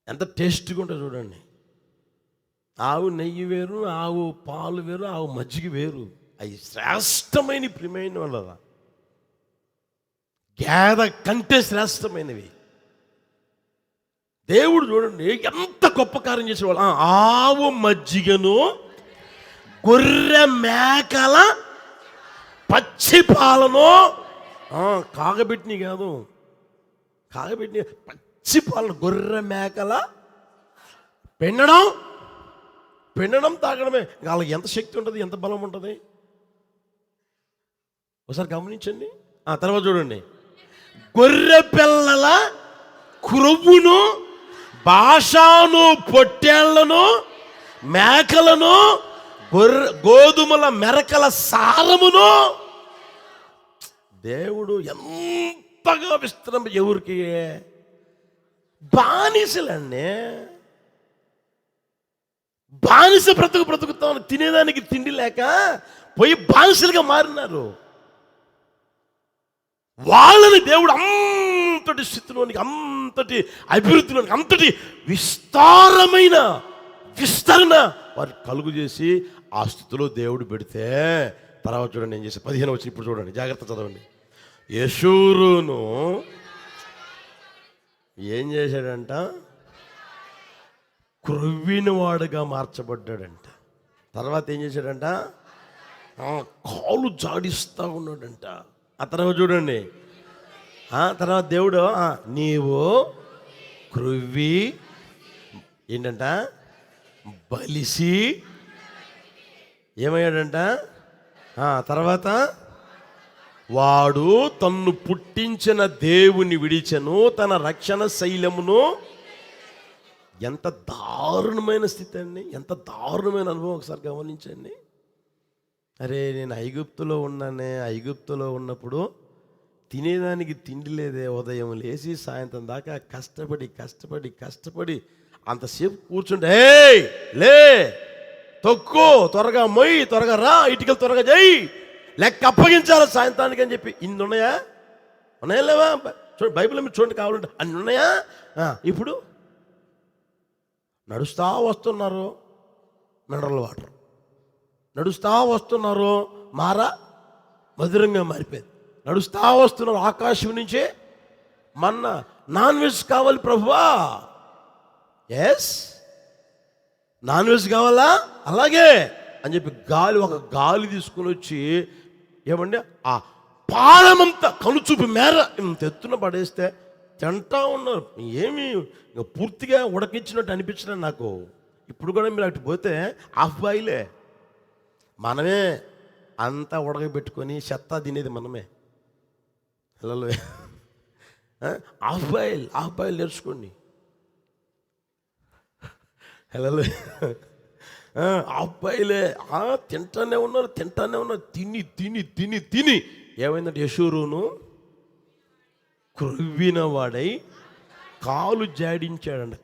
ఎంత టేస్ట్గా ఉంటుంది చూడండి. ఆవు నెయ్యి వేరు, ఆవు పాలు వేరు, ఆవు మజ్జిగ వేరు. అవి శ్రేష్టమైన ప్రియమైన వాళ్ళ గేద కంటే శ్రేష్టమైనవి. దేవుడు చూడండి ఎంత గొప్ప కార్యం చేసేవాళ్ళు. ఆవు మజ్జిగను, గొర్రె మేకల పచ్చి పాలను, కాగబెట్టినవి కాదు, కాగబెట్టిన పచ్చి పాలను, గొర్రె మేకల పిండడం తాగడమే. వాళ్ళకి ఎంత శక్తి ఉంటుంది, ఎంత బలం ఉంటుంది ఒకసారి గమనించండి. తర్వాత చూడండి, గొర్రె పిల్లల క్రొవ్వును, బాషాను పొట్టేళ్లను, మేకలను, గోధుమల మెరకల సారమును దేవుడు ఎంతగా విస్తరం. ఎవరికి? బానిసలండి. బానిస బ్రతుకుతాం, తినేదానికి తిండి లేక పోయి బానిసలుగా మారినారు. వాళ్ళని దేవుడు అంతటి స్థితిలోనికి, అంతటి అభివృద్ధిలోనికి, అంతటి విస్తరణ వారికి కలుగు చేసి ఆ స్థితిలో దేవుడు పెడితే తర్వాత చూడండి ఏం చేసి 15 వచ్చి ఇప్పుడు చూడండి, జాగ్రత్త చదవండి. యెషూరును ఏం చేశాడంట? క్రొవ్విన వాడుగా మార్చబడ్డాడంట. తర్వాత ఏం చేశాడంట? కాలు జాడిస్తూ ఉన్నాడంట. ఆ తర్వాత చూడండి, తర్వాత దేవుడు నీవు క్రొవ్వి ఏంటంట బలిసి ఏమయ్యాడంట? తర్వాత వాడు తన్ను పుట్టించిన దేవుని విడిచెను, తన రక్షణ శైలమును. ఎంత దారుణమైన స్థితి అండి, ఎంత దారుణమైన అనుభవం ఒకసారి గమనించండి. అరే నేను ఐగుప్తులో ఉన్నానే, ఐగుప్తులో ఉన్నప్పుడు తినేదానికి తిండి లేదే, ఉదయం లేచి సాయంత్రం దాకా కష్టపడి అంతసేపు కూర్చుంటే లే తొక్కు, త్వరగా మొయ్యి, త్వరగా రా, ఇటుకలు త్వరగా చేయి, లెక్క అప్పగించాలి సాయంత్రానికి అని చెప్పి. ఇన్ని ఉన్నాయా లేవా? చూడండి బైబిల్ మీరు చూడండి, కావాలంటే అన్ని ఉన్నాయా? ఇప్పుడు నడుస్తూ వస్తున్నారు మినరల్ వాటర్, నడుస్తూ వస్తున్నారు మధురంగా మారిపోయింది, నడుస్తూ వస్తున్నారు ఆకాశం నుంచే మన్నా. నాన్ వెజ్ కావాలి ప్రభువా, ఎస్ నాన్ వెజ్ కావాలా, అలాగే అని చెప్పి ఒక గాలి తీసుకుని వచ్చి ఏమండి ఆ పాలమంతా కనుచూపు మేర ఎత్తున పడేస్తే తింటా ఉన్నారు. ఏమి పూర్తిగా ఉడకించినట్టు అనిపించడం నాకు. ఇప్పుడు కూడా మీరు అటు పోతే హాఫ్ బాయిలే, మనమే అంతా ఉడకబెట్టుకొని చెత్త తినేది మనమే. హలో, హాఫ్ బాయిల్ నేర్చుకోండి. హలో, హాఫ్ బాయిలే తింటానే ఉన్నారు. తిని ఏమైందంటే యెషూరును క్రొవ్విన వాడై కాలు జాడించాడంట.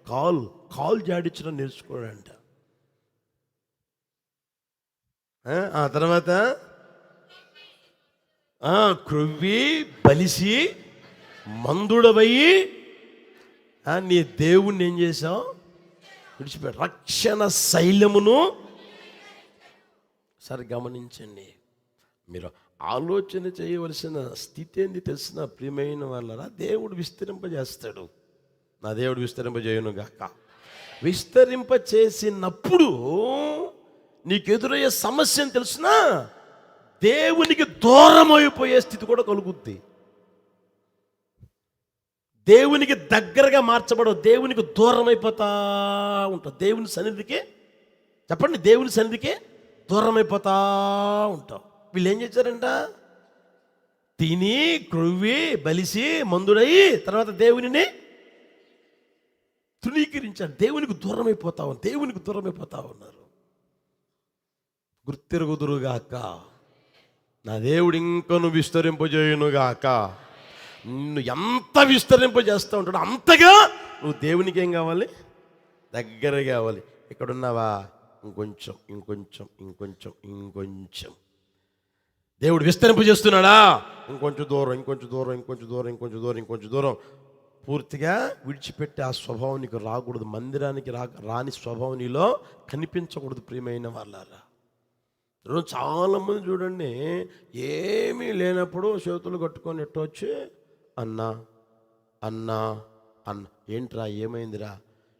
కాలు జాడించడం నేర్చుకోడంట. ఆ తర్వాత క్రొవ్వి బలిసి మందుడవయ్యి నీ దేవుణ్ణి ఏం చేశావు? విడిచిపెట్ట. రక్షణ శైలమును. సరే గమనించండి, మీరు ఆలోచన చేయవలసిన స్థితి ఏంది తెలిసిన ప్రియమైన వాళ్ళరా? దేవుడు విస్తరింపజేస్తాడు. నా దేవుడు విస్తరింపజేయును గాక. విస్తరింపచేసినప్పుడు నీకు ఎదురయ్యే సమస్యను తెలిసిన దేవునికి దూరం అయిపోయే స్థితి కూడా కలుగుద్ది. దేవునికి దగ్గరగా మార్చబడవు, దేవునికి దూరం అయిపోతా ఉంటావు. దేవుని సన్నిధికి చెప్పండి, దేవుని సన్నిధికి దూరం అయిపోతా ఉంటావు. వీళ్ళు ఏం చేశారంట? తిని క్రొవ్వి బలిసి మందుడయి తర్వాత దేవునిని తృణీకరించారు. దేవునికి దూరం అయిపోతా ఉన్నారు. గుర్తిరుగుదురుగాక. నా దేవుడు ఇంకను విస్తరింపజేయునుగాక. నిన్ను ఎంత విస్తరింపజేస్తూ ఉంటాడు అంతగా నువ్వు దేవునికి ఏం కావాలి? దగ్గర కావాలి. ఎక్కడున్నావా? ఇంకొంచెం దేవుడు విస్తరింపజేస్తున్నాడా? ఇంకొంచెం దూరం. పూర్తిగా విడిచిపెట్టి ఆ స్వభావం నీకు రాకూడదు. మందిరానికి రాని స్వభావం నీలో కనిపించకూడదు. ప్రియమైన వాళ్ళారా, ఈరోజు చాలామంది చూడండి, ఏమీ లేనప్పుడు చేతులు కట్టుకొని ఎట్టు వచ్చి అన్నా అన్నా అన్న, ఏంట్రా ఏమైందిరా,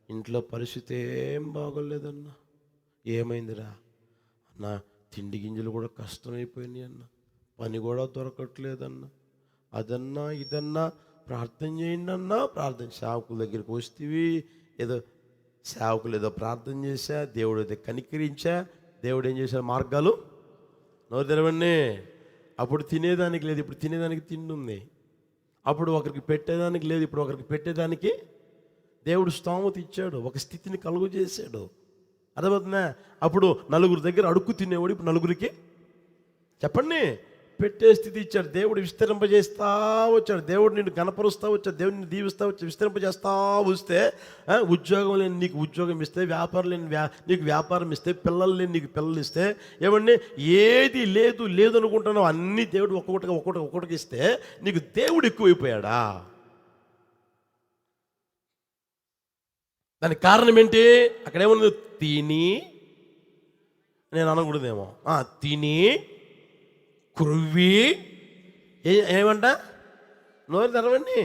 ఇంట్లో పరిస్థితి ఏం బాగోలేదన్నా, ఏమైందిరా అన్న, తిండి గింజలు కూడా కష్టమైపోయినాయి అన్న, పని కూడా దొరకట్లేదన్న, అదన్నా ఇదన్నా, ప్రార్థన చేయండి అన్నా. ప్రార్థన సేవకుల దగ్గరికి వస్తేవి, ఏదో సేవకులు ఏదో ప్రార్థన చేశా, దేవుడు ఏదో కనికరించా, దేవుడు ఏం చేశాడు, మార్గాలు నోరు తెరవండి. అప్పుడు తినేదానికి లేదు, ఇప్పుడు తినేదానికి తిండి ఉంది. అప్పుడు ఒకరికి పెట్టేదానికి లేదు, ఇప్పుడు ఒకరికి పెట్టేదానికి దేవుడు స్తోమత ఇచ్చాడు, ఒక స్థితిని కలుగు చేశాడు. అర్థమవుతుందా? అప్పుడు నలుగురు దగ్గర అడుక్కు తినేవాడు ఇప్పుడు నలుగురికి చెప్పండి పెట్టే స్థితి ఇచ్చాడు. దేవుడు విస్తరింపజేస్తా వచ్చాడు, దేవుడు నిన్ను గణపరుస్తూ వచ్చాడు, దేవుడు నిన్ను దీవిస్తూ వచ్చాడు, విస్తరింపజేస్తా వస్తే ఉద్యోగం లేని నీకు ఉద్యోగం ఇస్తే, వ్యాపారం లేని నీకు వ్యాపారం ఇస్తే, పిల్లలు లేని నీకు పిల్లలు ఇస్తే, ఏమండి ఏది లేదు లేదు అనుకుంటున్నావు అన్నీ దేవుడు ఒక్కొక్కటికి ఇస్తే నీకు దేవుడు ఎక్కువైపోయాడా? దానికి కారణం ఏంటి? అక్కడేమన్నా తిని, నేను అనకూడదేమో, తిని కురువి ఏమంట నోరు తెరవండి.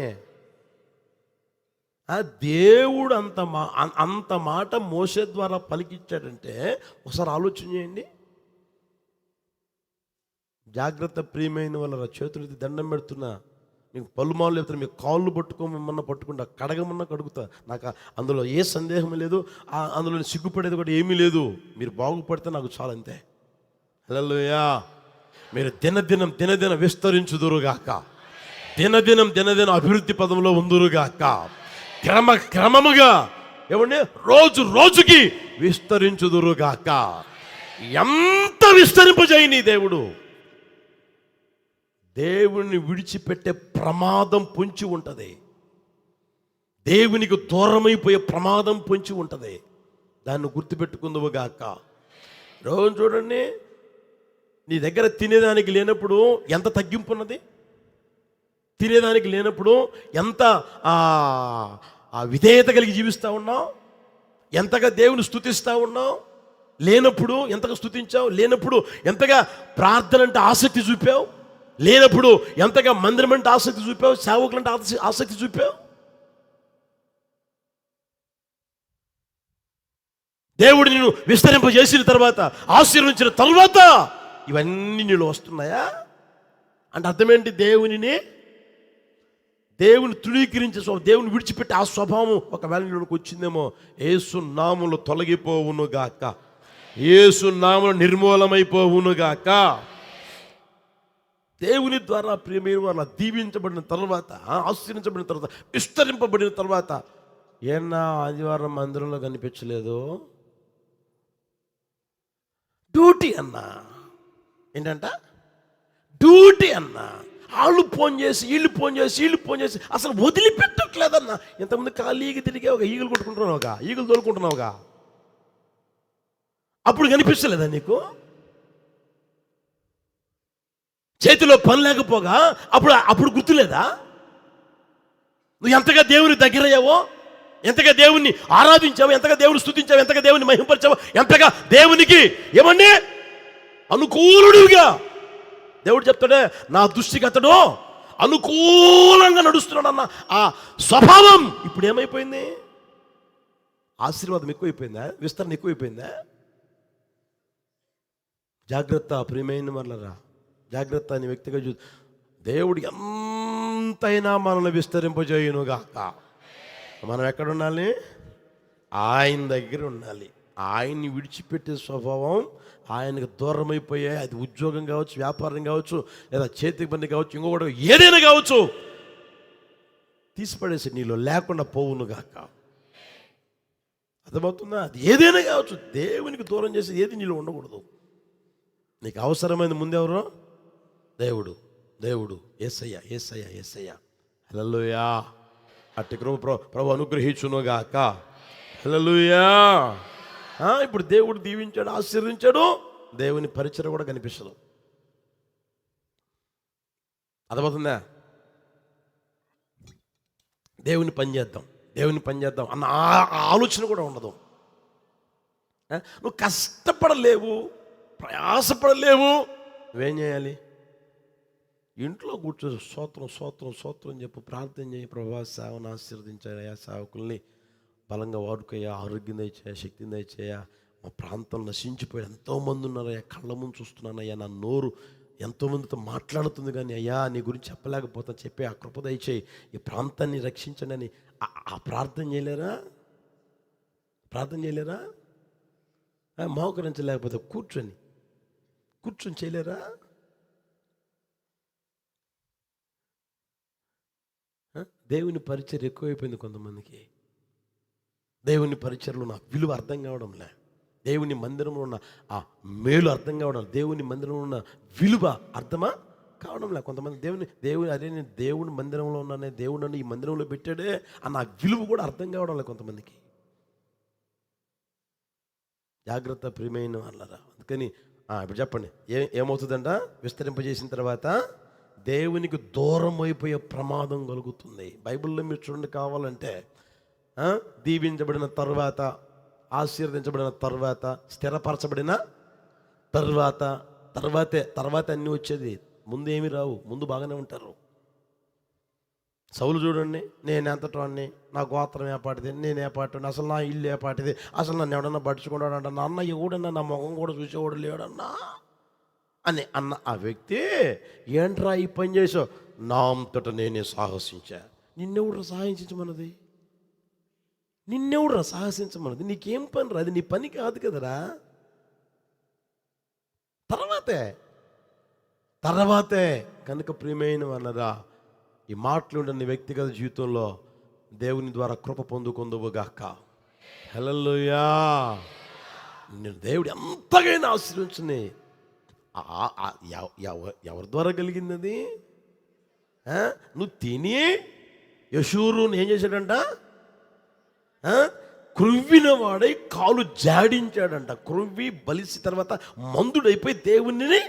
దేవుడు అంత మాట మోసే ద్వారా పలికిచ్చాడంటే ఒకసారి ఆలోచన చేయండి. జాగ్రత్త ప్రియమైన వాళ్ళ చేతులకి దండం పెడుతున్నా, మీకు పలుమాలు చెప్తాను, మీకు కాళ్ళు పట్టుకోమన్నా పట్టుకుంటా, కడగమన్నా కడుగుతా, నాకు అందులో ఏ సందేహం లేదు, అందులో సిగ్గుపడేది కూడా ఏమీ లేదు. మీరు బాగుపడితే నాకు చాలంతే. హల్లెలూయా. మీరు దినదినం విస్తరించుదురుగాక, దినదినం అభివృద్ధి పదంలో ఉందురుగాక, క్రమముగా ఏమండి రోజు రోజుకి విస్తరించుదురుగాక. ఎంత విస్తరింపజేయని దేవుడు, దేవుని విడిచిపెట్టే ప్రమాదం పొంచి ఉంటుంది, దేవునికి దూరమైపోయే ప్రమాదం పొంచి ఉంటుంది. దాన్ని గుర్తుపెట్టుకుందువుగాక. రోజు చూడండి, నీ దగ్గర తినేదానికి లేనప్పుడు ఎంత తగ్గింపు ఉన్నది, తినేదానికి లేనప్పుడు ఎంత విధేయత కలిగి జీవిస్తూ ఉన్నావు, ఎంతగా దేవుని స్తుతిస్తూ ఉన్నావు, లేనప్పుడు ఎంతగా స్తుతించావు, లేనప్పుడు ఎంతగా ప్రార్థన అంటే ఆసక్తి చూపావు, లేనప్పుడు ఎంతగా మందిరం అంటే ఆసక్తి చూపావు, సేవకులంటే ఆసక్తి చూపావు. దేవుడు నిన్ను విస్తరింపజేసిన తర్వాత, ఆశీర్వదించిన తర్వాత ఇవన్నీ నీళ్ళు వస్తున్నాయా అంటే అర్థమేంటి? దేవుని తృణీకరించే స్వభావం, దేవుని విడిచిపెట్టి ఆ స్వభావం ఒకవేళ నీలోకి వచ్చిందేమో, యేసు నామములో తొలగిపోవునుగాక, యేసు నామములో నిర్మూలమైపోవునుగాక. దేవుని ద్వారా ప్రియమైన వాళ్ళ దీవించబడిన తర్వాత, ఆశీర్వించబడిన తర్వాత, విస్తరింపబడిన తర్వాత, ఏనా ఆదివారం మందిరంలో కనిపించలేదు, డ్యూటీ అన్నా, ఏంటంట డ్యూటీ అన్నా, వాళ్ళు ఫోన్ చేసి వీళ్ళు ఫోన్ చేసి అసలు వదిలిపెట్టట్లేదన్నా. ఇంతకుముందు ఖాళీగా తిరిగావుగా, ఈగలు కొట్టుకుంటున్నావుగా, ఈగలు తోలుకుంటున్నావుగా, అప్పుడు కనిపిస్తలేదా నీకు? చేతిలో పని లేకపోగా అప్పుడు గుర్తులేదా? నువ్వు ఎంతగా దేవుని దగ్గరయ్యావో, ఎంతగా దేవుణ్ణి ఆరాధించావు, ఎంతగా దేవుని స్తుతించావు, ఎంతగా దేవుని మహింపరిచావు, ఎంతగా దేవునికి ఏమన్నా అనుకూలుడిగా. దేవుడు చెప్తాడే, నా దృష్టికి అతడు అనుకూలంగా నడుస్తున్నాడన్న ఆ స్వభావం ఇప్పుడు ఏమైపోయింది? ఆశీర్వాదం ఎక్కువైపోయిందా? విస్తరణ ఎక్కువైపోయిందా? జాగ్రత్త ప్రియమైన వాళ్ళరా, జాగ్రత్త అని వ్యక్తిగా దేవుడు ఎంతైనా మనల్ని విస్తరింపజేయునుగాక. మనం ఎక్కడ ఉండాలి? ఆయన దగ్గర ఉండాలి. ఆయన్ని విడిచిపెట్టే స్వభావం, ఆయనకు దూరం అయిపోయాయి, అది ఉద్యోగం కావచ్చు, వ్యాపారం కావచ్చు, లేదా చేతికి పని కావచ్చు, ఇంకొకటి ఏదైనా కావచ్చు, తీసిపడేసి నీలో లేకుండా పోవునుగాక. అర్థమవుతుందా? అది ఏదైనా కావచ్చు, దేవునికి దూరం చేసి ఏది నీలో ఉండకూడదు. నీకు అవసరమైంది ముందెవరో? దేవుడు యేసయ్య. హల్లెలూయా. అట్టి కృప ప్రభు అనుగ్రహించునుగాక. హల్లెలూయా. ఇప్పుడు దేవుడు దీవించాడు, ఆశీర్వించాడు, దేవుని పరిచయం కూడా కనిపిస్తుంది. అర్థమవుతుందా? దేవుని పని చేద్దాం, దేవుని పని చేద్దాం అన్న ఆలోచన కూడా ఉండదు. నువ్వు కష్టపడలేవు, ప్రయాసపడలేవు, నువ్వేం చేయాలి? ఇంట్లో కూర్చొని స్తోత్రం స్తోత్రం స్తోత్రం అని చెప్పి ప్రార్థన చేయి. ప్రభా సేవను ఆశీర్వదించాయా, సేవకుల్ని బలంగా వాడుకోయా, ఆరోగ్యం దయచేయ, శక్తిని దయచేయ. మా ప్రాంతం నశించిపోయి ఎంతోమంది ఉన్నారయ్యా, కళ్ళ ముందు చూస్తున్నానయ్యా. నా నోరు ఎంతోమందితో మాట్లాడుతుంది కానీ అయ్యా నీ గురించి చెప్పలేకపోతాను, చెప్పి ఆ కృప దయచేయి, ఈ ప్రాంతాన్ని రక్షించండి అని ఆ ప్రార్థన చేయలేరా? ప్రార్థన చేయలేరా? మోకరించలేకపోతే కూర్చొని చేయలేరా? దేవుని పరిచయం ఎక్కువైపోయింది కొంతమందికి. దేవుని పరిచయలో నా విలువ అర్థం కావడంలే, దేవుని మందిరంలో ఉన్న ఆ మేలు అర్థం కావడం, దేవుని మందిరంలో ఉన్న విలువ అర్థమా కావడంలే. కొంతమంది దేవుని అదే నేను దేవుని మందిరంలో ఉన్నానే, దేవుడు నన్ను ఈ మందిరంలో పెట్టాడే అన్న విలువ కూడా అర్థం కావడంలే కొంతమందికి. జాగ్రత్త ప్రియమైన వాళ్ళరా. అందుకని ఇప్పుడు చెప్పండి, ఏమవుతుందంట? విస్తరింపజేసిన తర్వాత దేవునికి దూరం అయిపోయే ప్రమాదం కలుగుతుంది. బైబిల్లో మీరు చూడండి, కావాలంటే దీవించబడిన తర్వాత, ఆశీర్వదించబడిన తర్వాత, స్థిరపరచబడిన తర్వాత అన్నీ వచ్చేది. ముందు ఏమి రావు, ముందు బాగానే ఉంటారు. సౌలు చూడండి, నేను ఎంతటోని, నా గోత్రం ఏపాటిది, నేను ఏపాటిని, అసలు నా ఇల్లు ఏపాటిది, అసలు నన్ను ఎవడన్నా పడుచుకున్నాడంట, నా అన్న ఎవడన్నా నా ముఖం కూడా చూసేవాడు లేడన్నా అని అన్న ఆ వ్యక్తి, ఏంట్రా ఈ పని చేసావు? నా అంతటా నేనే సాహసించా. నిన్నెవడు సాహసించమన్నది? నిన్నెవడురా సాహసించమన్నది? నీకేం పని రా, అది నీ పని కాదు కదరా. తర్వాతే కనుక ప్రియమైన వాళ్ళరా, ఈ మాటలు నీ వ్యక్తిగత జీవితంలో దేవుని ద్వారా కృప పొందుకుందువుగాక. హల్లెలూయా. నేను దేవుడు ఎంతగానో ఆశీర్వదించుని. ఎవరి ద్వారా కలిగింది అది? నువ్వు తిని యశూరుని ఏం చేశాడంట? క్రొవ్విన వాడై కాలు జాడించాడంట. క్రొవ్వి బలిసి తర్వాత మందుడైపోయి దేవుణ్ణి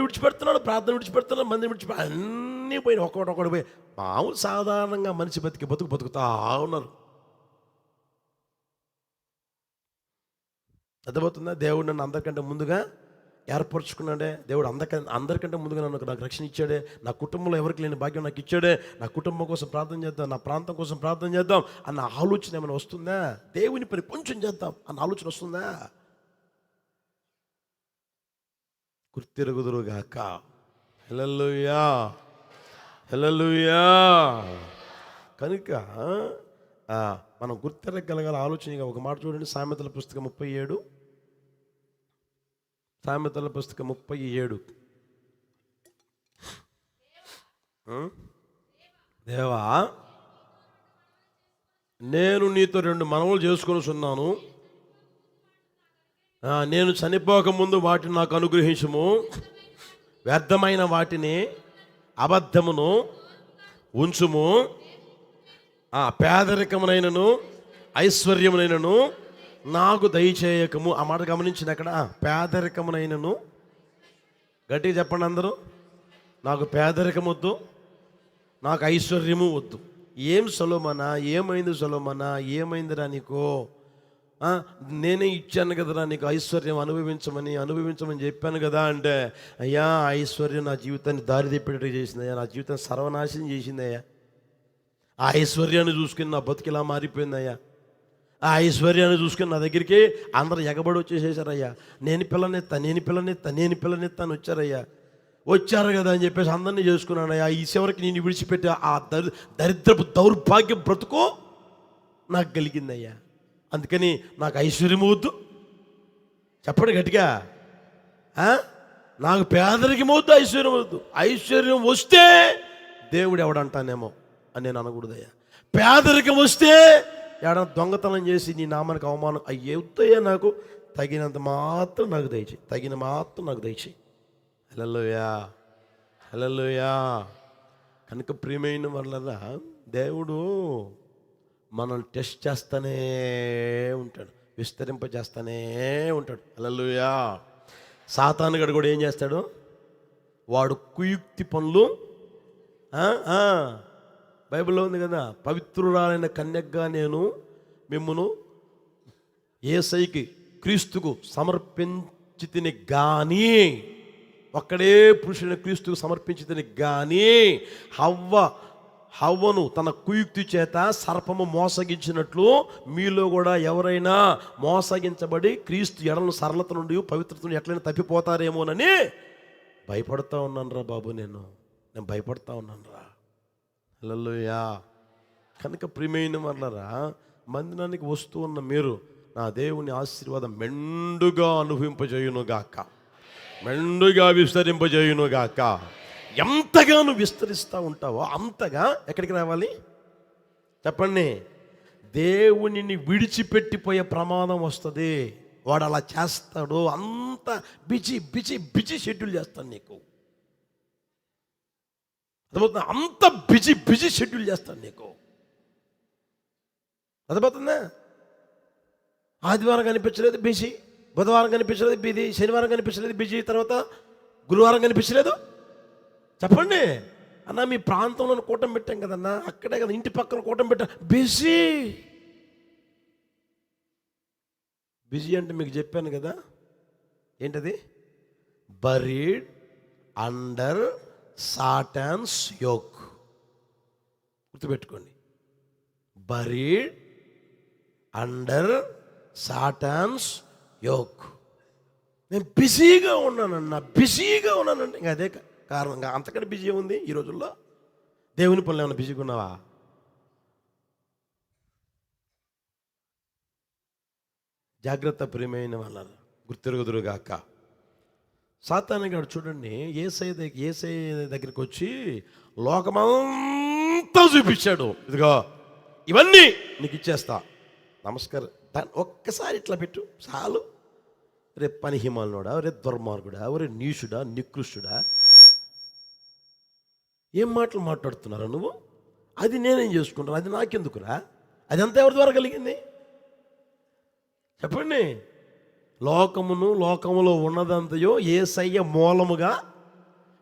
విడిచిపెడుతున్నాడు, ప్రార్థన విడిచిపెడుతున్నాడు, మందిని విడిచిపెడు, అన్నీ పోయిన ఒకటి పోయి మామూలు సాధారణంగా మనిషి బతుకుతా ఉన్నారు. అర్థమవుతుందా? దేవుడు నన్ను అందరికంటే ముందుగా ఏర్పరచుకున్నాడే, దేవుడు అందరికంటే ముందుగా నాకు రక్షణ ఇచ్చాడే, నా కుటుంబంలో ఎవరికి లేని భాగ్యం నాకు ఇచ్చాడే, నా కుటుంబం కోసం ప్రార్థన చేద్దాం, నా ప్రాంతం కోసం ప్రార్థన చేద్దాం అన్న ఆలోచన ఏమైనా వస్తుందా? దేవుని పని కొంచెం చేద్దాం అన్న ఆలోచన వస్తుందా? గుర్తిరుగుదురుగాక. హల్లెలూయా, హల్లెలూయా. కనుక మనం గుర్తిరగలగాల ఆలోచనగా ఒక మాట చూడండి. సామెతల పుస్తకం 37, సామెతల పుస్తకం 37. దేవా, నేను నీతో 2 మనవులు చేసుకొని ఉన్నాను. నేను చనిపోకముందు వాటిని నాకు అనుగ్రహించుము. వ్యర్థమైన వాటిని, అబద్ధమును ఉంచుము. పేదరికమునైనను ఐశ్వర్యమునైనను నాకు దయచేయకము. ఆ మాట గమనించిన అక్కడ, పేదరికమునైనను, గట్టిగా చెప్పండి అందరూ, నాకు పేదరికం వద్దు, నాకు ఐశ్వర్యము వద్దు. ఏం సొలొమోనా, ఏమైంది సొలొమోనా, ఏమైందిరా నీకు? నేనే ఇచ్చాను కదరా నీకు ఐశ్వర్యం అనుభవించమని చెప్పాను కదా అంటే, అయ్యా ఐశ్వర్యం నా జీవితాన్ని దారి తెప్పేటట్టు చేసిందయ్యా, నా జీవితాన్ని సర్వనాశనం చేసిందయ్యా. ఆ ఐశ్వర్యాన్ని చూసుకుని నా బతుకిలా మారిపోయిందయ్యా. ఆ ఐశ్వర్యాన్ని చూసుకుని నా దగ్గరికి అందరూ ఎగబడి వచ్చేసేసారయ్యా. నేను పిల్లనెత్తా అని వచ్చారు కదా అని చెప్పేసి అందరినీ చేసుకున్నానయ్యా. ఈ చివరికి నేను విడిచిపెట్టి ఆ దరిద్రపు దౌర్భాగ్యం బ్రతుకు నాకు కలిగిందయ్యా. అందుకని నాకు ఐశ్వర్యం వద్దు. చెప్పండి గట్టిగా, నాకు పేదరికం వద్దు, ఐశ్వర్యం వద్దు. ఐశ్వర్యం వస్తే దేవుడు ఎవడంటానేమో అని నేను అనకూడదయ్యా. పేదరికం వస్తే ఏడన్నా దొంగతనం చేసి నీ నామానికి అవమానం అయ్యేవుతాయా? నాకు తగినంత మాత్రం నాకు దయచేయి. హల్లెలూయా, హల్లెలూయా. కనుక ప్రియమైన వాళ్ళరా, దేవుడు మనల్ని టెస్ట్ చేస్తూనే ఉంటాడు, విస్తరింపజేస్తూనే ఉంటాడు. హల్లెలూయా. సాతానుగాడు కూడా ఏం చేస్తాడు? వాడు కుయుక్తి పనులు బైబిల్లో ఉంది కదా, పవిత్రురాలైన కన్యకగా నేను మిమ్మును యేసయ్యకి క్రీస్తుకు సమర్పించి తిని గాని, ఒక్కడే పురుషుని క్రీస్తుకు సమర్పించి తిని గాని హవ్వను తన కుయుక్తి చేత సర్పము మోసగించినట్లు మీలో కూడా ఎవరైనా మోసగించబడి క్రీస్తు ఎడలను సరళత నుండి పవిత్రత నుండి ఎట్లయినా తప్పిపోతారేమోనని భయపడతా ఉన్నాను రా బాబు. నేను భయపడతా ఉన్నాను రా. హల్లెలూయా. కనుక ప్రియమైన వాళ్ళరా, మందిరానికి వస్తూ ఉన్న మీరు నా దేవుని ఆశీర్వాదం మెండుగా అనుభవింపజేయునుగాక, మెండుగా విస్తరింపజేయునుగాక. ఎంతగా నువ్వు విస్తరిస్తూ ఉంటావో అంతగా ఎక్కడికి రావాలి చెప్పండి? దేవునిని విడిచిపెట్టిపోయే ప్రమాదం వస్తుంది. వాడు అలా చేస్తాడు. అంత బిజీ బిజీ బిజీ షెడ్యూల్ చేస్తాను నీకు, అర్థమవుతుందా? అంత బిజీ బిజీ షెడ్యూల్ చేస్తాను నీకు, అర్థమవుతుందా? ఆదివారం కనిపించలేదు బిజీ, బుధవారం కనిపించలేదు బిజీ, శనివారం కనిపించలేదు బిజీ, తర్వాత గురువారం కనిపించలేదు. చెప్పండి అన్న, మీ ప్రాంతంలో కూటమి పెట్టాం కదన్నా, అక్కడే కదా ఇంటి పక్కన కూటమి పెట్టాం. బిజీ బిజీ అంటే మీకు చెప్పాను కదా, ఏంటది? Buried under Satan's yoke. గుర్తుపెట్టుకోండి, బరీడ్ అండర్ సాటాన్స్ యోక్. నేను బిజీగా ఉన్నానన్నా, బిజీగా ఉన్నానండి. ఇంకా అదే కారణంగా అంతకంటే బిజీ ఉంది ఈ రోజుల్లో. దేవుని పనులు ఏమైనా బిజీగా ఉన్నావా? జాగ్రత్త ప్రియమైన వాళ్ళ, గుర్తిరుగుదురుగాక. సాతానుగాడు చూడండి, యేసయ్య దగ్గరికి వచ్చి లోకమంతా చూపించాడు. ఇదిగో ఇవన్నీ నీకు ఇచ్చేస్తా, నమస్కారం. దాన్ని ఒక్కసారి ఇట్లా పెట్టు చాలు. రేపు పని హిమాలనోడా, రే దుర్మార్గుడా, ఒరే నీచుడా, నికృష్టుడా, ఏం మాటలు మాట్లాడుతున్నారా నువ్వు? అది నేనేం చేసుకుంటాను, అది నాకెందుకురా? అదంతా ఎవరి ద్వారా కలిగింది చెప్పండి? లోకములో ఉన్నదంతయో యేసయ్య మూలముగా,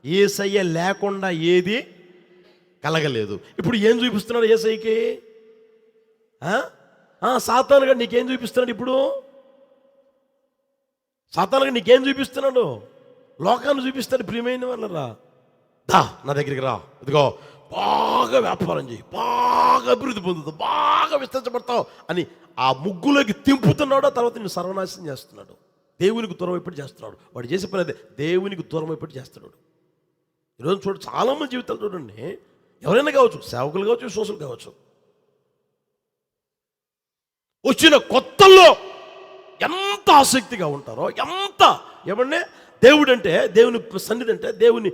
యేసయ్య లేకుండా ఏది కలగలేదు. ఇప్పుడు ఏం చూపిస్తున్నాడు యేసయ్యకి? సాతానుగా నీకేం చూపిస్తున్నాడు? ఇప్పుడు సాతానుగా నీకేం చూపిస్తున్నాడు? లోకాన్ని చూపిస్తాడు. ప్రియమైన వాళ్ళరా, దా నా దగ్గరికి రా, ఇదిగో బాగా వ్యాపారం చేయి, బాగా అభివృద్ధి పొందుతావు, బాగా విస్తరించబడతావు అని ఆ ముగ్గులోకి తింపుతున్నాడు. తర్వాత నేను సర్వనాశనం చేస్తున్నాడు, దేవునికి దూరం అయిపోయి చేస్తున్నాడు. వాడు చేసే పని అదే, దేవునికి దూరం అయిపోయి చేస్తున్నాడు. ఈరోజు చూడండి, చాలామంది జీవితాలు చూడండి, ఎవరైనా కావచ్చు, సేవకులు కావచ్చు, విశ్వాసులు కావచ్చు, వచ్చిన కొత్తల్లో ఎంత ఆసక్తిగా ఉంటారో, ఎంత ఏమంటే దేవుడు అంటే, దేవుని సన్నిధి అంటే, దేవుని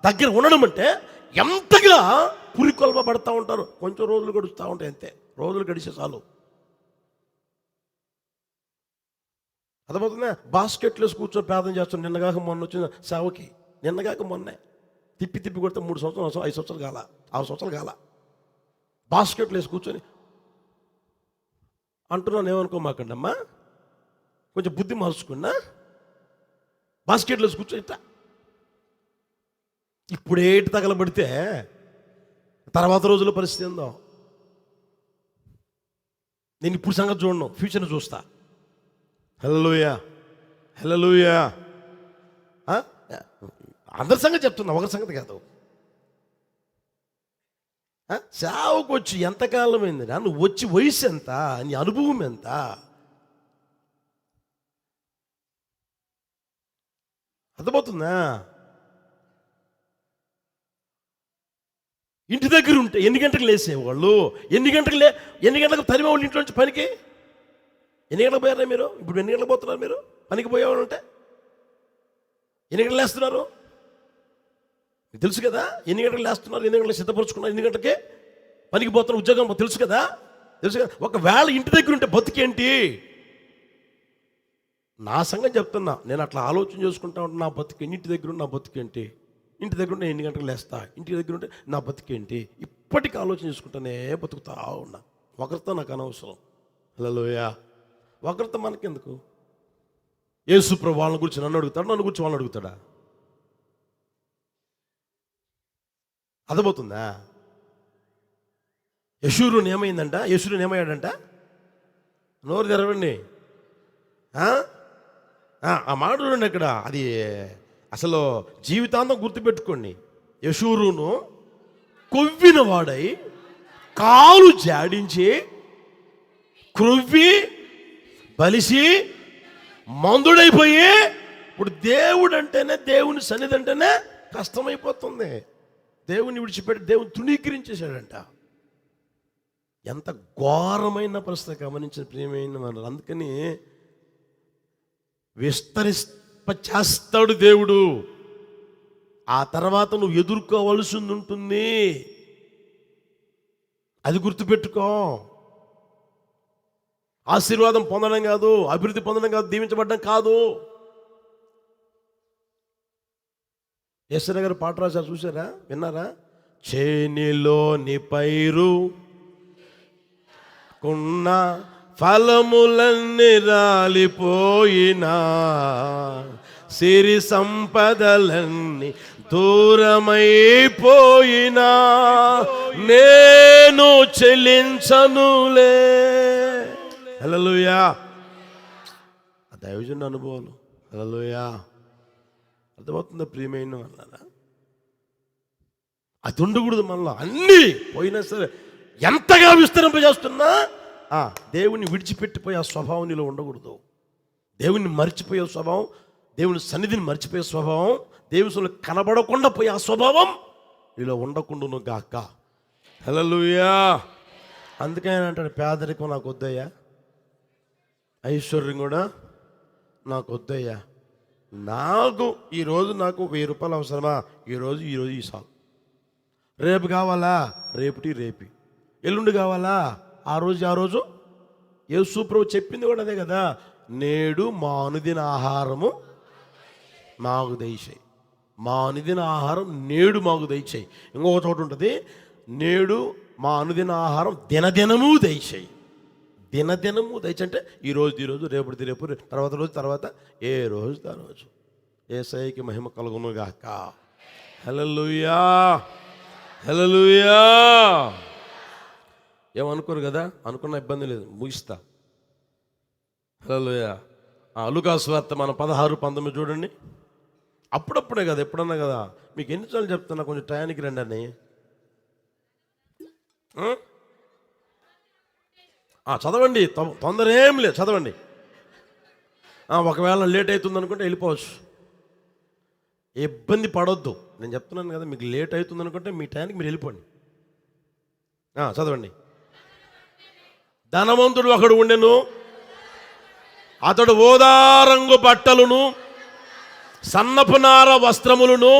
దగ్గర ఉండడం అంటే ఎంతగా పురికొల్పబడతా ఉంటారు. కొంచెం రోజులు గడుస్తూ ఉంటాయి, అంతే. రోజులు గడిచే చాలు. అర్థమవుతుందా? బాస్కెట్లో కూర్చొని ప్రార్థన చేస్తాను. నిన్నగాక మొన్న వచ్చిన సేవకి, నిన్నగాక మొన్నే తిప్పి కొడితే 3 సంవత్సరాలు, 5 సంవత్సరాలు కాల, 6 సంవత్సరాలు కాల, బాస్కెట్లో వేసి కూర్చొని అంటున్నాను. ఏమనుకోమాకండి అమ్మా, కొంచెం బుద్ధి మార్చుకున్నా. బాస్కెట్లో వేసి కూర్చొని ఇట్లా ఇప్పుడేటి తగలబడితే తర్వాత రోజుల పరిస్థితి ఏందో నేను ఇప్పుడు సంగతి చూడను, ఫ్యూచర్ని చూస్తా. హల్లెలూయా, హల్లెలూయా. అందరి సంగతి చెప్తున్నా, ఒకరి సంగతి కాదు. సేవకు వచ్చి ఎంతకాలం అయింది? నువ్వు వచ్చి వయసు ఎంత? నీ అనుభవం ఎంత? అర్థమవుతుందా? ఇంటి దగ్గర ఉంటే ఎన్ని గంటలకు లేసేవాళ్ళు, ఎన్ని గంటలకు తరిమేవాళ్ళు ఇంట్లో నుంచి పనికి. ఎన్ని గంటలకు పోయారా మీరు? ఇప్పుడు ఎన్ని గంటలకు పోతున్నారు మీరు పనికి పోయేవాళ్ళు? ఉంటే ఎన్ని గంటలు లేస్తున్నారు మీకు తెలుసు కదా. ఎన్ని గంటలకు లేస్తున్నారు, ఎన్ని గంటలకు సిద్ధపరుచుకున్నారు, ఎన్ని గంటలకే పనికి పోతున్నారు, ఉద్యోగం తెలుసు కదా. ఒకవేళ ఇంటి దగ్గర ఉంటే బతికేంటి? నా సంగతి చెప్తున్నా, నేను అట్లా ఆలోచన చేసుకుంటా ఉంటాను. నా బతికి ఇంటి దగ్గర ఉంటే నా బతికేంటి? ఇంటి దగ్గర ఉంటే ఎన్ని గంటలకు లేస్తా, ఇంటి దగ్గర ఉంటే నా బతికేంటి? ఇప్పటికీ ఆలోచన చేసుకుంటానే బతుకుతా ఉన్నా. ఒకరితో నాకు అనవసరం. హల్లెలూయా. ఒకరితో మనకెందుకు? యేసు ప్రభు వాళ్ళని గురించి నన్ను అడుగుతాడు, నన్ను గురించి వాళ్ళని అడుగుతాడా? అర్థమవుతుందా? యశూరుని ఏమైందంట? యశూరుని ఏమయ్యాడంట? నోరు తెరవండి. ఆ మాట చూడండి అక్కడ. అది అసలు జీవితాంతం గుర్తుపెట్టుకోండి. యశూరును కొవ్విన వాడై కాలు జాడించి క్రొవ్వి బలిసి మందుడైపోయి, ఇప్పుడు దేవుడు అంటేనే, దేవుని సన్నిధి అంటేనే కష్టమైపోతుంది. దేవుని విడిచిపెట్టి దేవుని తృణీకరించేశాడంట. ఎంత ఘోరమైన పరిస్థితి గమనించిన ప్రియమైన వాళ్ళు. అందుకని విస్తరింపచేస్తాడు దేవుడు. ఆ తర్వాత నువ్వు ఎదుర్కోవలసింది ఉంటుంది. అది గుర్తుపెట్టుకో. ఆశీర్వాదం పొందడం కాదు, అభివృద్ధి పొందడం కాదు, దీవించబడడం కాదు. ఎస్ఆర్ గారు పాట రాశారు, చూసారా, విన్నారా? చేనిలోని పైరు కున్న ఫలములన్నీ రాలిపోయినా, సిరి సంపదలన్నీ దూరమైపోయినా, నేను చెల్లించనులే. హల్లెలూయా. ఆ దైవజనుడి అనుభవాలు. హల్లెలూయా. అర్థమవుతుందా ప్రియమైన వాళ్ళరా? అది ఉండకూడదు మనలో. అన్నీ పోయినా సరే, ఎంతగా విస్తరింపజేస్తున్నా దేవుని విడిచిపెట్టిపోయే ఆ స్వభావం నీలో ఉండకూడదు. దేవుని మర్చిపోయే స్వభావం, దేవుని సన్నిధిని మర్చిపోయే స్వభావం, దేవుని కనబడకుండా పోయే ఆ స్వభావం నీలో ఉండకుండాను గాక. హల్లెలూయా. అందుకే ఆయన అంటాడు, పేదరికం నాకు వద్దయ్యా, ఐశ్వర్యం కూడా నాకు వద్దయ్యా. నాకు ఈరోజు నాకు 1000 రూపాయలు అవసరమా? ఈరోజు ఈ సాల్. రేపు కావాలా? రేపు. ఎల్లుండి కావాలా? ఆ రోజు. యేసు ప్రభువు చెప్పింది కూడా అదే కదా. నేడు మా అనుదిన ఆహారము మాకు దయచేయి. మా అనుదిన ఆహారం నేడు మాకు దయచేయి. ఇంకొక చోట ఉంటుంది, నేడు మా అనుదిన ఆహారం దినదినము దయచేయి. దినదినము దయచేయి అంటే ఈరోజు, రేపు, తర్వాత ఏ రోజు ఆ రోజు. యేసయ్యకి మహిమ కలుగును గాక. హల్లెలూయా. హల్లెలూయా. ఏమనుకోరు కదా? అనుకున్న ఇబ్బంది లేదు, ముగిస్తా. హల్లెలూయా. లూకా సువార్త మన 16-19 చూడండి. అప్పుడప్పుడే కదా, ఎప్పుడన్నా కదా. మీకు ఎన్నిసార్లు చెప్తున్నా, కొంచెం టయానికి రండి అని. చదవండి, తొందర ఏం లేదు, చదవండి. ఒకవేళ లేట్ అవుతుంది అనుకుంటే వెళ్ళిపోవచ్చు, ఇబ్బంది పడొద్దు. నేను చెప్తున్నాను కదా, మీకు లేట్ అవుతుంది అనుకుంటే మీ టయానికి మీరు వెళ్ళిపోండి. చదవండి. ధనవంతుడు ఒకడు ఉండెను, అతడు ఓదారంగు బట్టలును సన్నపు నార వస్త్రములను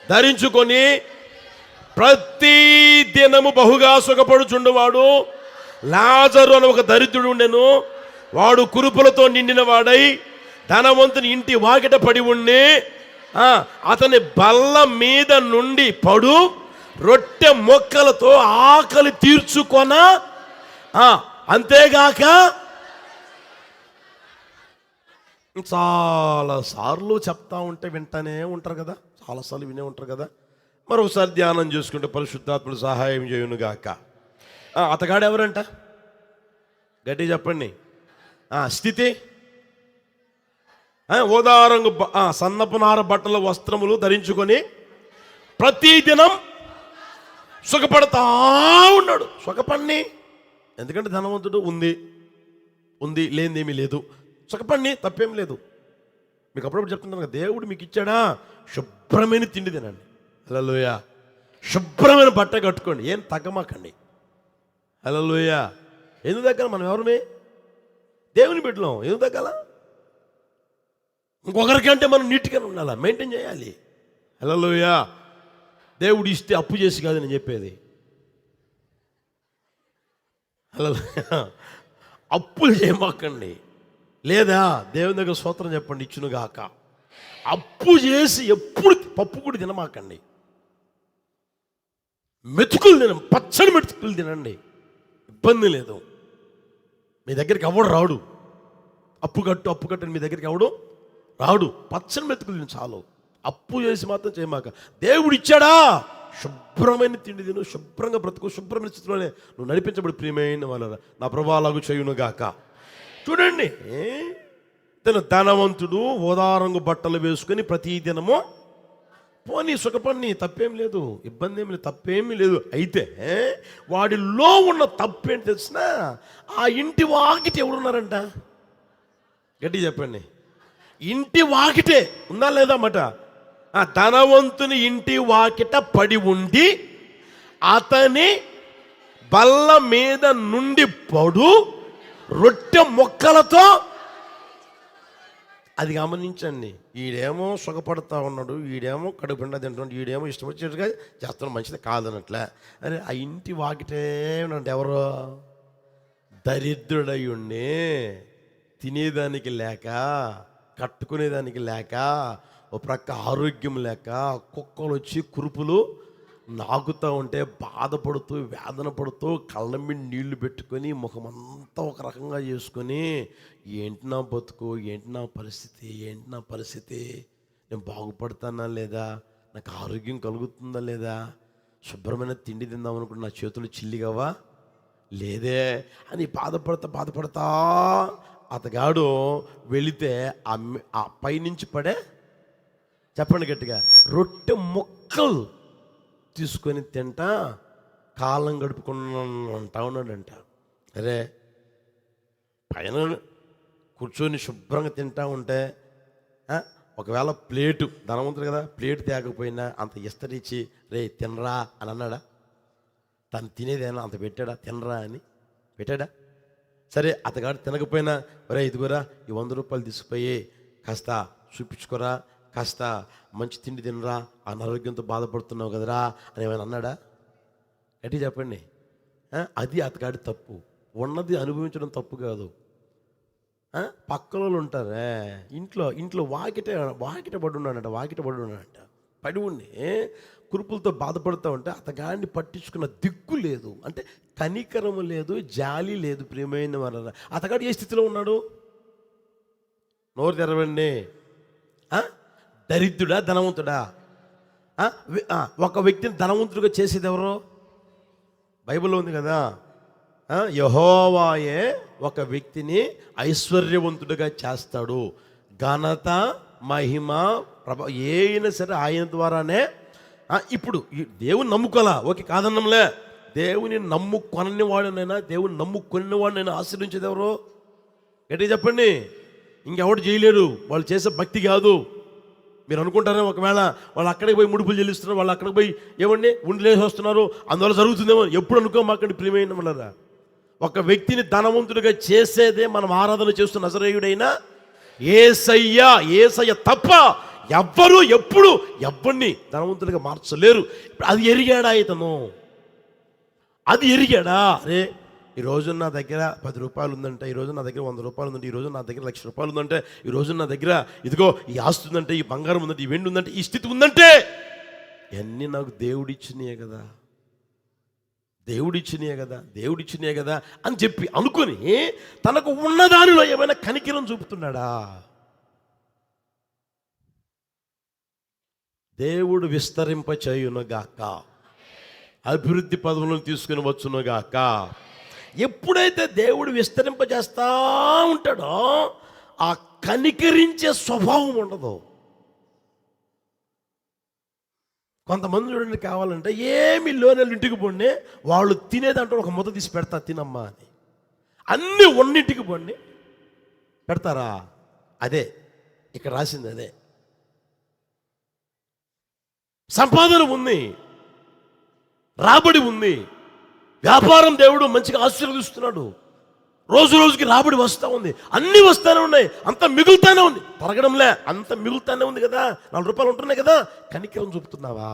ధరించుకొని ప్రతి దినము బహుగా సుఖపడుచుండువాడు. లాజరు అని ఒక దరిద్రుడు ఉండెను, వాడు కురుపులతో నిండిన వాడై ధనవంతుని ఇంటి వాకిట పడి ఉండి, అతని బల్ల మీద నుండి పడు రొట్టె మొక్కలతో ఆకలి తీర్చుకొన. అంతేగాక చాలాసార్లు చెప్తా ఉంటే వింటానే ఉంటారు కదా, చాలాసార్లు వినే ఉంటారు కదా. మరొకసారి ధ్యానం చేసుకుంటే పరిశుద్ధాత్ముడు సహాయం చేయును గాక. అతగాడు ఎవరంట? గట్టి చెప్పండి. స్థితి ఓదారంగు సన్నపు నార బట్టల వస్త్రములు ధరించుకొని ప్రతిదినం సుఖపడతా ఉన్నాడు. సుఖపడిని, ఎందుకంటే ధనవంతుడు ఉంది లేనిదేమీ లేదు. సుఖపడిని, తప్పేం లేదు. మీకు అప్పుడప్పుడు చెప్తున్నాను కదా, దేవుడు మీకు ఇచ్చాడా, శుభ్రమైన తిండి తినండి. హల్లెలూయా. శుభ్రమైన బట్ట కట్టుకోండి, ఏం తగ్గమాకండి. హల్లెలూయా. ఎందుకు తగ్గాలి? మనం ఎవరమే? దేవుని బిడ్డలం. ఎందుకు తగ్గాల? ఇంకొకరికంటే మనం నీట్గానే ఉండాలా, మెయింటైన్ చేయాలి. హల్లెలూయా. దేవుడు ఇస్తే అప్పు చేసి కాదు నేను చెప్పేది. హల్లెలూయా. అప్పులు చేయమాకండి. లేదా దేవుని దగ్గర స్తోత్రం చెప్పండి, ఇచ్చునుగాక. అప్పు చేసి ఎప్పుడు పప్పు కూడా తినమాకండి. మెతుకులు తిన, పచ్చడి మెతుకులు తినండి, ఇబ్బంది లేదు. మీ దగ్గరికి ఎవడు రాడు. అప్పు కట్టు మీ దగ్గరికి ఎవడు రాడు. పచ్చని మెతుకులు చాలు. అప్పు చేసి మాత్రం చేయమాక. దేవుడు ఇచ్చాడా, శుభ్రమైన తిండి తిను, శుభ్రంగా బ్రతుకు, శుభ్రమైన స్థితిలోనే నువ్వు నడిపించబడి ప్రియమైన వాళ్ళ నా ప్రభు అలాగూ చేయునుగాక. చూడండి, తను ధనవంతుడు ఓదారంగు బట్టలు వేసుకొని ప్రతిదినము పోనీ సుఖపడిని, తప్పేం లేదు, ఇబ్బంది ఏమి లేదు, తప్పేమీ లేదు. అయితే వాడిలో ఉన్న తప్పేంటి తెలిసిన, ఆ ఇంటి వాకిట ఎవరున్నారంట? గట్టి చెప్పండి. ఇంటి వాకిటే ఉందా లేదా మాట? ఆ ధనవంతుని ఇంటి వాకిట పడి ఉండి అతని బల్ల మీద నుండి పడు రొట్టె మొక్కలతో, అది గమనించండి. ఈడేమో సుఖపడతా ఉన్నాడు, ఈడేమో కడుపుండా తింటున్నాడు, ఈడేమో ఇష్టం వచ్చేట్టుగా చేస్తున్నాడు, మంచిది కాదనట్లే. అరే ఆ ఇంటి వాకిటే ఉన్నాడు ఎవరో దరిద్రుడై ఉండి తినేదానికి లేక, కట్టుకునేదానికి లేక, ఓ ప్రక్క ఆరోగ్యం లేక, కుక్కలు వచ్చి కురుపులు నాకుతూ ఉంటే బాధపడుతూ వేదన పడుతూ కళ్ళ మీద నీళ్లు పెట్టుకొని ముఖమంతా ఒక రకంగా చేసుకొని, ఏంటి నా బతుకు, ఏంటి నా పరిస్థితి, ఏంటి నా పరిస్థితి, నేను బాగుపడతానా లేదా, నాకు ఆరోగ్యం కలుగుతుందా లేదా, శుభ్రమైన తిండి తిందాం అనుకుంటే నా చేతులు చిల్లిగవా లేదే అని బాధపడతా అతగాడు వెళితే ఆ పైనుంచి పడే, చెప్పండి గట్టిగా, రొట్టె మొక్కలు తీసుకొని తింటా కాలం గడుపుకుంటా ఉన్నాడంట. అరే పైన కూర్చొని శుభ్రంగా తింటా ఉంటే ఒకవేళ ప్లేటు, ధనవంతుడు కదా, ప్లేటు తేకపోయినా అంత ఇస్తరిచ్చి రే తినరా అని అన్నాడా? తను తినేదేనా అంత పెట్టాడా? తినరా అని పెట్టాడా? సరే అతగాడు తినకపోయినా, ఒరే ఇదిగోరా ఈ 100 రూపాయలు తీసుకుపోయి కాస్త చూపించుకోరా, కాస్త మంచి తిండి తినరా, అనారోగ్యంతో బాధపడుతున్నావు కదరా అని ఏమైనా అన్నాడా? ఎట్టి చెప్పండి. అది అతగాడి తప్పు. ఉన్నది అనుభవించడం తప్పు కాదు. పక్కన వాళ్ళు ఉంటారే, ఇంట్లో వాకిట పడి ఉన్నాడంట. పడి ఉండి కురుపులతో బాధపడుతూ ఉంటే అతగాడిని పట్టించుకున్న దిక్కు లేదు, అంటే కనికరము లేదు, జాలి లేదు. ప్రియమైన వాళ్ళ అతగాడు ఏ స్థితిలో ఉన్నాడు? నోరు తెరవండి. దరిద్రుడా ధనవంతుడా? ఒక వ్యక్తిని ధనవంతుడిగా చేసేది ఎవరు? బైబిల్లో ఉంది కదా, యెహోవాయే ఒక వ్యక్తిని ఐశ్వర్యవంతుడిగా చేస్తాడు. ఘనత మహిమ అయినా సరే ఆయన ద్వారానే. ఇప్పుడు దేవుని నమ్ముకోలా, ఓకే కాదన్నంలే. దేవుని నమ్ముకొనని వాడినైనా, దేవుని నమ్ముకొనిన వాడినైనా ఆశ్రయించేది ఎవరు? గట్టిగా చెప్పండి. ఇంకెవడు చేయలేరు. వాళ్ళు చేసే భక్తి కాదు. మీరు అనుకుంటారే ఒకవేళ వాళ్ళు అక్కడికి పోయి ముడుపులు చెల్లిస్తున్నారు, వాళ్ళు అక్కడికి పోయి ఏమండి ఉండిలేసి వస్తున్నారు, అందువల్ల జరుగుతుందేమో. ఎప్పుడు అనుకోమాకండి ప్రియమైన వాళ్ళరా. ఒక వ్యక్తిని ధనవంతుడిగా చేసేదే మనం ఆరాధన చేస్తున్న నజరేయుడైనా యేసయ్య తప్ప ఎవ్వరూ ఎప్పుడు ఎవరిని ధనవంతుడిగా మార్చలేరు. అది ఎరిగాడా ఇతను? అది ఎరిగాడా? అరే ఈరోజు నా దగ్గర 10 రూపాయలు ఉందంటే, ఈరోజు నా దగ్గర 100 రూపాయలు ఉందంటే, ఈరోజు నా దగ్గర 1,00,000 రూపాయలు ఉందంటే, ఈరోజు నా దగ్గర ఇదిగో ఈ ఆస్తి ఉందంటే, ఈ బంగారం ఉందంటే, ఈ వెండి ఉందంటే, ఈ స్థితి ఉందంటే, ఇవన్నీ నాకు దేవుడిచ్చినాయే కదా, దేవుడిచ్చినాయే కదా అని చెప్పి అనుకొని తనకు ఉన్నదానిలో ఏమైనా కనికరం చూపుతున్నాడా? దేవుడు విస్తరింప చేయునుగాక, అభివృద్ధి పదవులను తీసుకుని వచ్చునుగాక. ఎప్పుడైతే దేవుడు విస్తరింపజేస్తా ఉంటాడో ఆ కనికరించే స్వభావం ఉండదు. కొంతమంది చూడండి, కావాలంటే ఏమి లోనెళ్ళు ఇంటికి పోండి, వాళ్ళు తినేదంటే ఒక ముద్ద తీసి పెడతా తినమ్మా అని. అన్నీ ఉన్నింటికి పోండి పెడతారా? అదే ఇక్కడ రాసింది. అదే సంపాదన ఉంది, రాబడి ఉంది, వ్యాపారం దేవుడు మంచిగా ఆశీర్వదిస్తున్నాడు, రోజు రోజుకి రాబడి వస్తూ ఉంది, అన్నీ వస్తూనే ఉన్నాయి, అంత మిగులుతానే ఉంది, తరగడంలే, అంత మిగులుతానే ఉంది కదా, 4 రూపాయలు ఉంటున్నాయి కదా. కనికరం చూపుతున్నావా?